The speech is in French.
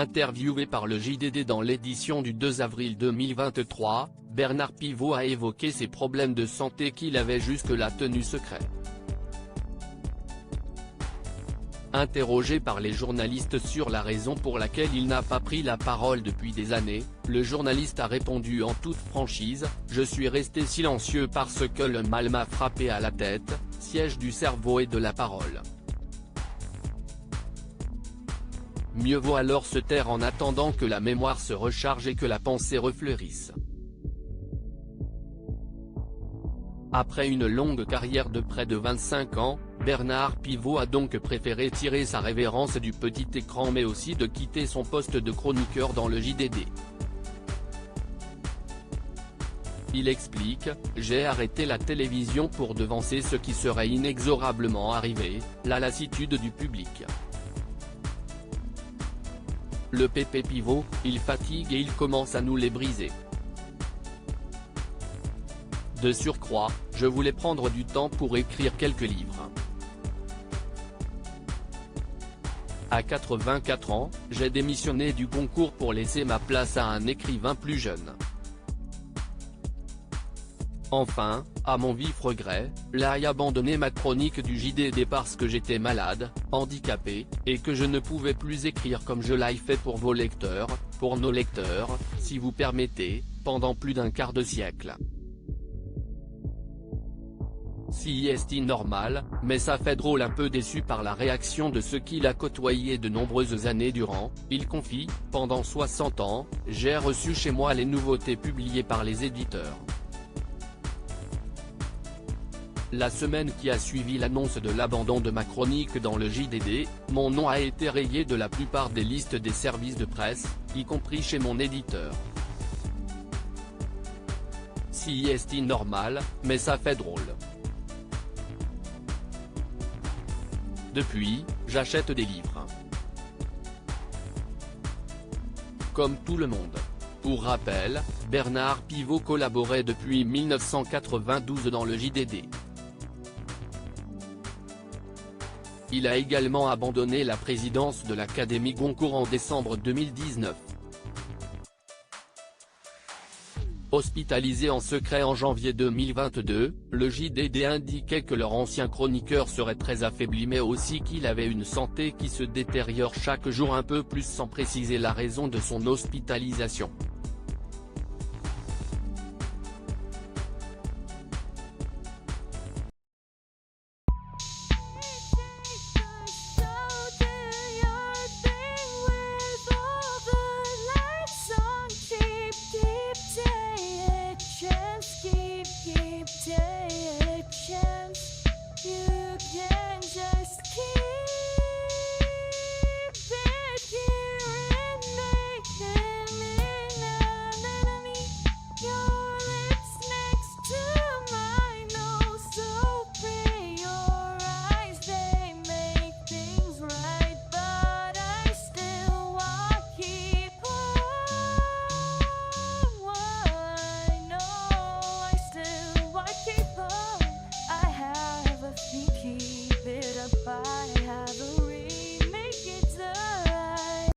Interviewé par le JDD dans l'édition du 2 avril 2023, Bernard Pivot a évoqué ses problèmes de santé qu'il avait jusque-là tenus secrets. Interrogé par les journalistes sur la raison pour laquelle il n'a pas pris la parole depuis des années, le journaliste a répondu en toute franchise « Je suis resté silencieux parce que le mal m'a frappé à la tête, siège du cerveau et de la parole. Mieux vaut alors se taire en attendant que la mémoire se recharge et que la pensée refleurisse. » Après une longue carrière de près de 25 ans, Bernard Pivot a donc préféré tirer sa révérence du petit écran mais aussi de quitter son poste de chroniqueur dans le JDD. Il explique « J'ai arrêté la télévision pour devancer ce qui serait inexorablement arrivé, la lassitude du public. Le pépé Pivot, il fatigue et il commence à nous les briser. De surcroît, je voulais prendre du temps pour écrire quelques livres. À 84 ans, j'ai démissionné du concours pour laisser ma place à un écrivain plus jeune. Enfin, à mon vif regret, j'ai abandonné ma chronique du JDD parce que j'étais malade, handicapé, et que je ne pouvais plus écrire comme je l'ai fait pour vos lecteurs, pour nos lecteurs, si vous permettez, pendant plus d'un quart de siècle. Si est normal, mais ça fait drôle, un peu déçu par la réaction de ceux qu'il a côtoyés de nombreuses années durant, il confie, pendant 60 ans, j'ai reçu chez moi les nouveautés publiées par les éditeurs. La semaine qui a suivi l'annonce de l'abandon de ma chronique dans le JDD, mon nom a été rayé de la plupart des listes des services de presse, y compris chez mon éditeur. Si est normal, mais ça fait drôle. Depuis, j'achète des livres. Comme tout le monde. Pour rappel, Bernard Pivot collaborait depuis 1992 dans le JDD. Il a également abandonné la présidence de l'Académie Goncourt en décembre 2019. Hospitalisé en secret en janvier 2022, le JDD indiquait que leur ancien chroniqueur serait très affaibli mais aussi qu'il avait une santé qui se détériore chaque jour un peu plus sans préciser la raison de son hospitalisation.